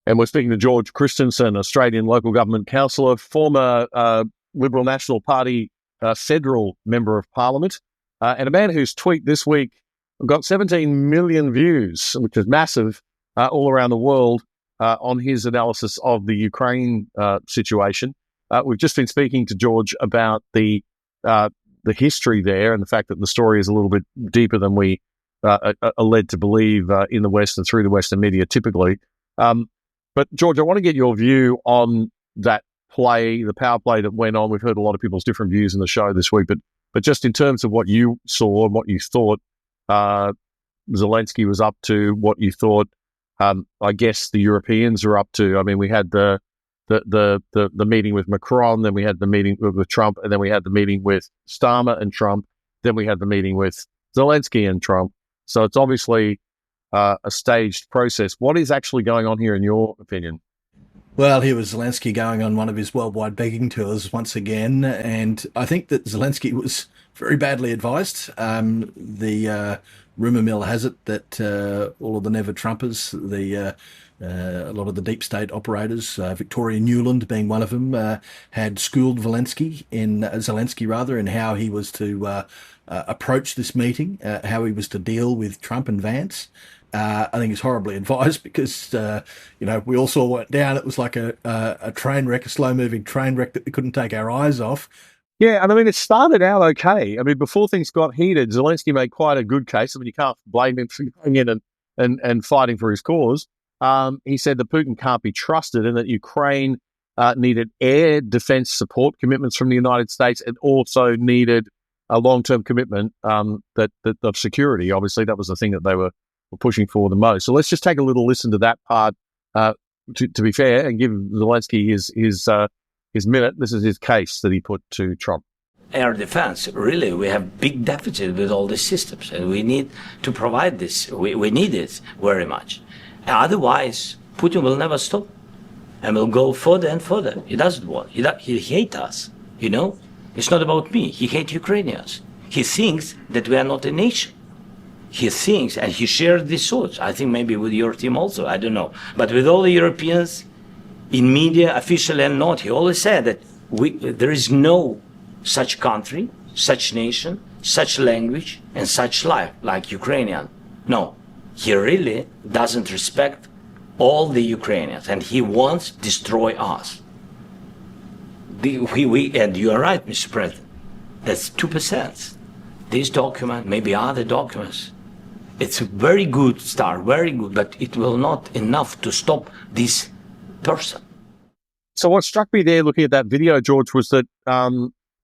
And we're speaking to George Christensen, Australian local government councillor, former Liberal National Party federal member of parliament, and a man whose tweet this week got 17 million views, which is massive, all around the world, on his analysis of the Ukraine situation. We've just been speaking to George about the history there and the fact that the story is a little bit deeper than we are led to believe in the West and through the Western media typically. But George, I want to get your view on that play, the power play that went on. We've heard a lot of people's different views in the show this week, but just in terms of what you saw and what you thought Zelensky was up to, what you thought, I guess the Europeans are up to. I mean, we had the meeting with Macron, then we had the meeting with Trump, and then we had the meeting with Starmer and Trump, then we had the meeting with Zelensky and Trump. So it's obviously a staged process. What is actually going on here, in your opinion? Well, here was Zelensky going on one of his worldwide begging tours once again, and I think that Zelensky was very badly advised. The rumour mill has it that all of the never-Trumpers, a lot of the deep state operators, Victoria Newland being one of them, had schooled Zelensky in how he was to approach this meeting, how he was to deal with Trump and Vance. I think it's horribly advised because, we all saw what went down. It was like a train wreck, a slow-moving train wreck that we couldn't take our eyes off. Yeah, and I mean, it started out okay. I mean, before things got heated, Zelensky made quite a good case. I mean, you can't blame him for going in and fighting for his cause. He said that Putin can't be trusted and that Ukraine needed air defense support commitments from the United States and also needed a long-term commitment of security. Obviously, that was the thing that they were pushing for the most. So let's just take a little listen to that part, to be fair, and give Zelensky his minute. This is his case that he put to Trump. Air defense, really, we have big deficit with all these systems, and we need to provide this. We need it very much. Otherwise, Putin will never stop and will go further and further. He doesn't want. He hates us, It's not about me. He hates Ukrainians. He thinks that we are not a nation. He thinks, and he shares these thoughts, I think maybe with your team also, I don't know. But with all the Europeans, in media, officially and not, he always said that there is no such country, such nation, such language, and such life like Ukrainian. No, he really doesn't respect all the Ukrainians, and he wants to destroy us. And you are right, Mr. President, that's 2%. This document, maybe other documents, it's a very good start, very good, but it will not enough to stop this person. So what struck me there looking at that video, George, was that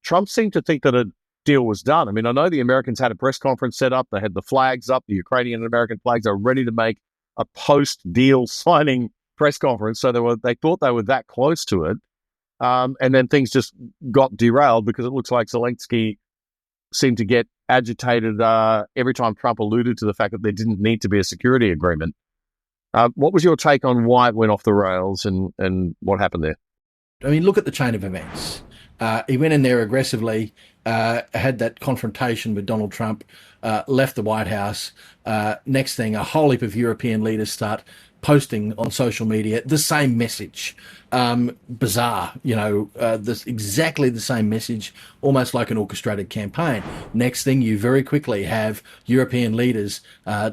Trump seemed to think that a deal was done. I mean, I know the Americans had a press conference set up. They had the flags up, the Ukrainian and American flags are ready to make a post-deal signing press conference. So they thought they were that close to it. And then things just got derailed because it looks like Zelensky seemed to get agitated every time Trump alluded to the fact that there didn't need to be a security agreement. What was your take on why it went off the rails and what happened there? I mean, look at the chain of events. He went in there aggressively, had that confrontation with Donald Trump, left the White House. Next thing, a whole heap of European leaders start posting on social media the same message. Bizarre, exactly the same message, almost like an orchestrated campaign. Next thing, you very quickly have European leaders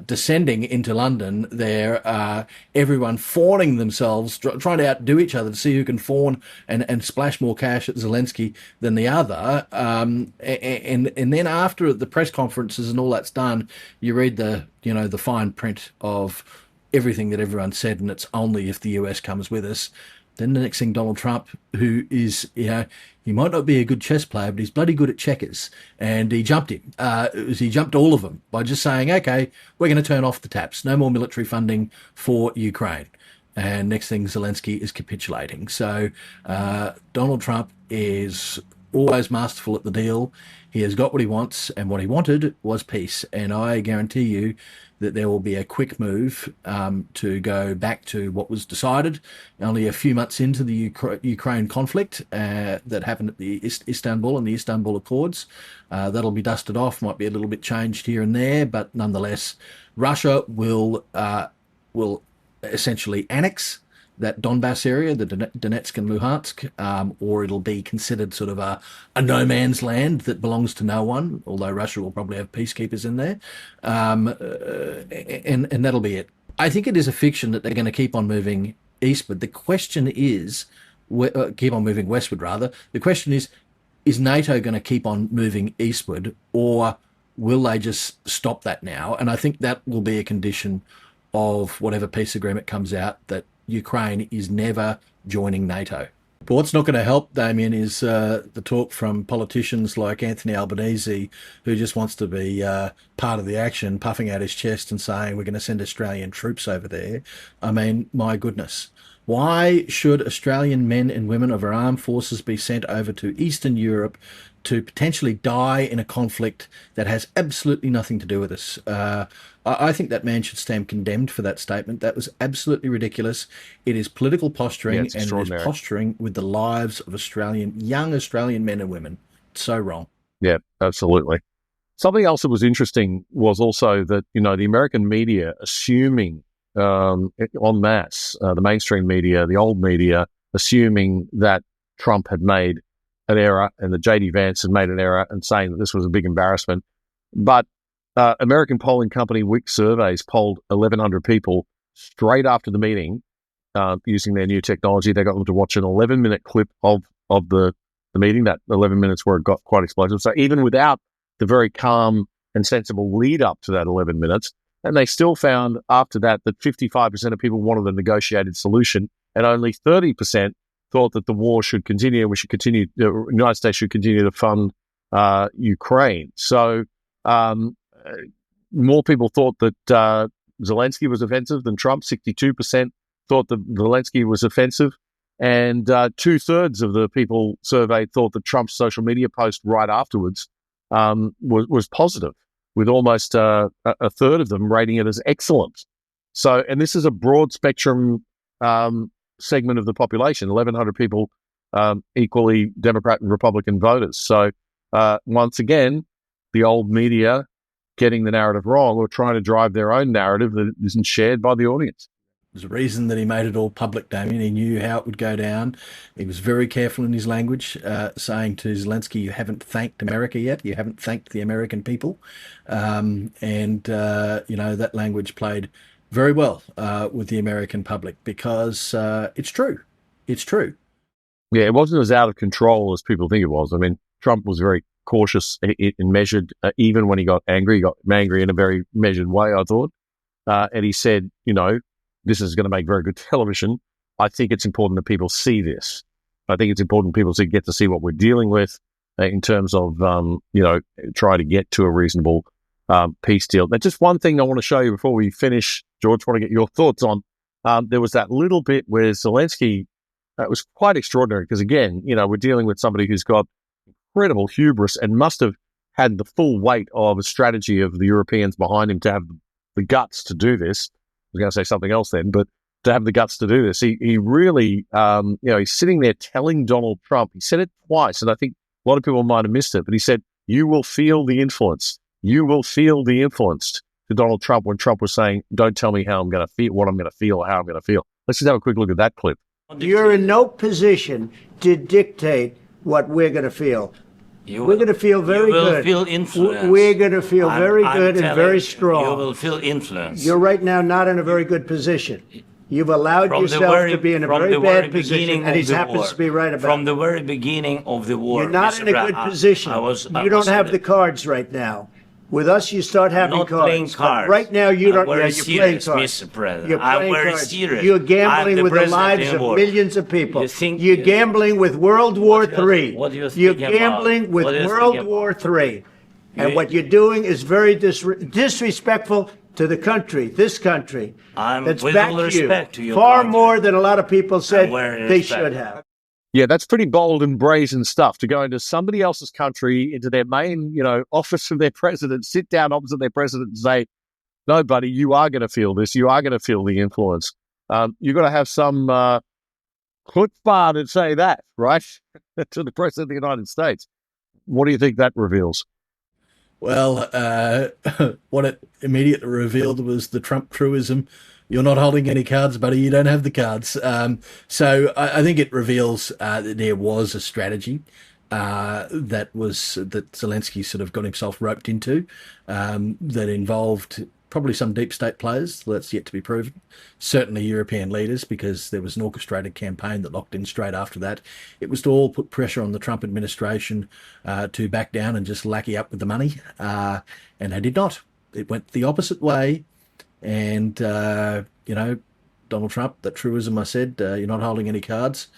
descending into London. There, everyone fawning themselves, trying to outdo each other to see who can fawn and splash more cash at Zelensky than the other. And then after the press conferences and all that's done, you read the fine print of everything that everyone said, and it's only if the US comes with us. Then the next thing, Donald Trump, who is, he might not be a good chess player, but he's bloody good at checkers. And he jumped him. He jumped all of them by just saying, okay, we're going to turn off the taps. No more military funding for Ukraine. And next thing, Zelensky is capitulating. So Donald Trump is always masterful at the deal. He has got what he wants, and what he wanted was peace. And I guarantee you that there will be a quick move to go back to what was decided only a few months into the Ukraine conflict that happened at the Istanbul and the Istanbul Accords. That'll be dusted off, might be a little bit changed here and there, but nonetheless, Russia will essentially annex that Donbass area, the Donetsk and Luhansk, or it'll be considered sort of a no man's land that belongs to no one, although Russia will probably have peacekeepers in there. And that'll be it. I think it is a fiction that they're going to keep on moving eastward. The question is, keep on moving westward rather. The question is NATO going to keep on moving eastward, or will they just stop that now? And I think that will be a condition of whatever peace agreement comes out, that Ukraine is never joining NATO. But what's not going to help, Damian, is the talk from politicians like Anthony Albanese, who just wants to be part of the action, puffing out his chest and saying we're going to send Australian troops over there. I mean, my goodness. Why should Australian men and women of our armed forces be sent over to Eastern Europe to potentially die in a conflict that has absolutely nothing to do with us? I think that man should stand condemned for that statement. That was absolutely ridiculous. It is political posturing, and it is posturing with the lives of young Australian men and women. It's so wrong. Yeah, absolutely. Something else that was interesting was also that, the American media assuming en masse, the mainstream media, the old media, assuming that Trump had made an error and that J.D. Vance had made an error, and saying that this was a big embarrassment. But American polling company Wick Surveys polled 1,100 people straight after the meeting using their new technology. They got them to watch an 11-minute clip of the meeting, that 11 minutes where it got quite explosive. So even without the very calm and sensible lead up to that 11 minutes, and they still found after that 55% of people wanted a negotiated solution, and only 30% thought that the war should continue and the United States should continue to fund Ukraine. So more people thought that Zelenskyy was offensive than Trump. 62% thought that Zelenskyy was offensive, and 2/3 of the people surveyed thought that Trump's social media post right afterwards was positive, with almost a third of them rating it as excellent. So, and this is a broad spectrum segment of the population, 1,100 people, equally Democrat and Republican voters. So once again, the old media getting the narrative wrong, or trying to drive their own narrative that isn't shared by the audience. There's a reason that he made it all public, Damian. He knew how it would go down. He was very careful in his language, saying to Zelenskyy, you haven't thanked America yet. You haven't thanked the American people. That language played very well with the American public, because it's true. It's true. Yeah, it wasn't as out of control as people think it was. I mean, Trump was very cautious and measured. Even when he got angry in a very measured way, I thought. And he said, this is going to make very good television. I think it's important that people see this. I think it's important people to get to see what we're dealing with in terms of, try to get to a reasonable peace deal. Now, just one thing I want to show you before we finish, George, I want to get your thoughts on. There was that little bit where Zelenskyy, it was quite extraordinary because, again, we're dealing with somebody who's got incredible hubris and must have had the full weight of a strategy of the Europeans behind him to have the guts to do this. I was going to say something else then, but to have the guts to do this, he really, he's sitting there telling Donald Trump, he said it twice, and I think a lot of people might have missed it, but he said, you will feel the influence. You will feel the influence to Donald Trump when Trump was saying, don't tell me how I'm going to feel, what I'm going to feel, or how I'm going to feel. Let's just have a quick look at that clip. You're in no position to dictate what we're going to feel. We're going to feel very good. You will feel influence. We're going to feel very good and very strong. You will feel influence. You're right now not in a very good position. You've allowed yourself to be in a very bad position, and he happens to be right about it. From the very beginning of the war. You're not in a good position. You don't have the cards right now. With us, you start having not cards. Playing cards. Right now, you don't. You're playing cards. Mr. President. You're playing I'm very cards. serious. You're gambling with the lives of millions of people. You're gambling with World War III. What do you think You're gambling with World War III. And what you're doing is very disrespectful to the country, this country. That's with all the respect to your far country. More than a lot of people said they should have. Yeah, that's pretty bold and brazen stuff, to go into somebody else's country, into their main, office of their president, sit down opposite their president and say, no, buddy, you are going to feel this. You are going to feel the influence. You've got to have some chutzpah to say that, right, to the president of the United States. What do you think that reveals? Well, what it immediately revealed was the Trump truism, you're not holding any cards, buddy. You don't have the cards. So I think it reveals that there was a strategy that Zelensky sort of got himself roped into that involved probably some deep state players. That's yet to be proven. Certainly European leaders, because there was an orchestrated campaign that locked in straight after that. It was to all put pressure on the Trump administration to back down and just lackey up with the money. And they did not. It went the opposite way. And, Donald Trump, that truism I said, you're not holding any cards.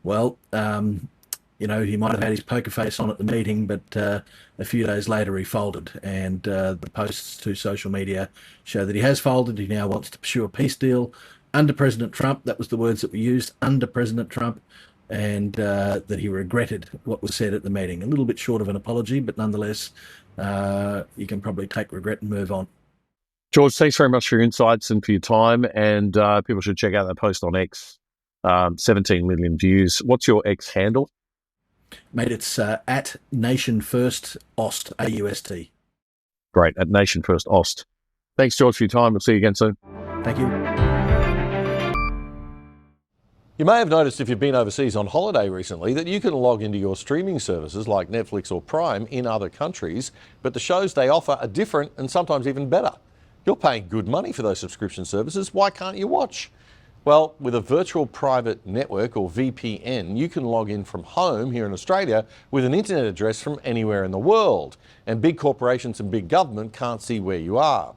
Well, he might have had his poker face on at the meeting, but a few days later he folded. And the posts to social media show that he has folded. He now wants to pursue a peace deal under President Trump. That was the words that were used, under President Trump, and that he regretted what was said at the meeting. A little bit short of an apology, but nonetheless, you can probably take regret and move on. George, thanks very much for your insights and for your time. And people should check out that post on X. 17 million views. What's your X handle? Mate, it's at Nation First Ost, AUST. Great, at Nation First Ost. Thanks, George, for your time. We'll see you again soon. Thank you. You may have noticed if you've been overseas on holiday recently that you can log into your streaming services like Netflix or Prime in other countries, but the shows they offer are different and sometimes even better. You're paying good money for those subscription services. Why can't you watch? Well, with a virtual private network, or VPN, you can log in from home here in Australia with an internet address from anywhere in the world. And big corporations and big government can't see where you are.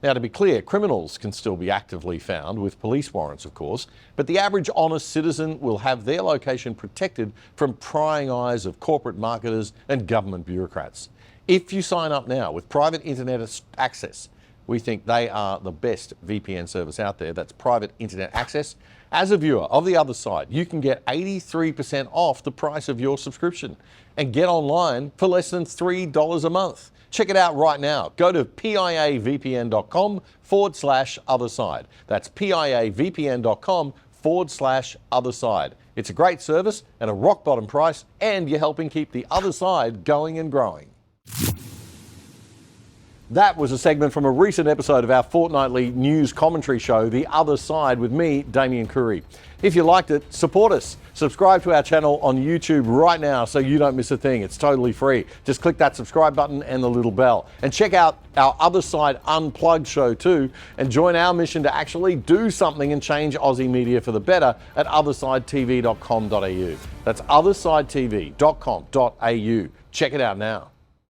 Now, to be clear, criminals can still be actively found with police warrants, of course, but the average honest citizen will have their location protected from prying eyes of corporate marketers and government bureaucrats. If you sign up now with private internet access, we think they are the best VPN service out there. That's private internet access. As a viewer of The Other Side, you can get 83% off the price of your subscription and get online for less than $3 a month. Check it out right now. Go to piavpn.com/otherside. That's piavpn.com/otherside. It's a great service and a rock bottom price, and you're helping keep The Other Side going and growing. That was a segment from a recent episode of our fortnightly news commentary show, The Other Side, with me, Damian. If you liked it, support us. Subscribe to our channel on YouTube right now so you don't miss a thing. It's totally free. Just click that subscribe button and the little bell. And check out our Other Side Unplugged show too, and join our mission to actually do something and change Aussie media for the better at othersidetv.com.au. That's othersidetv.com.au. Check it out now.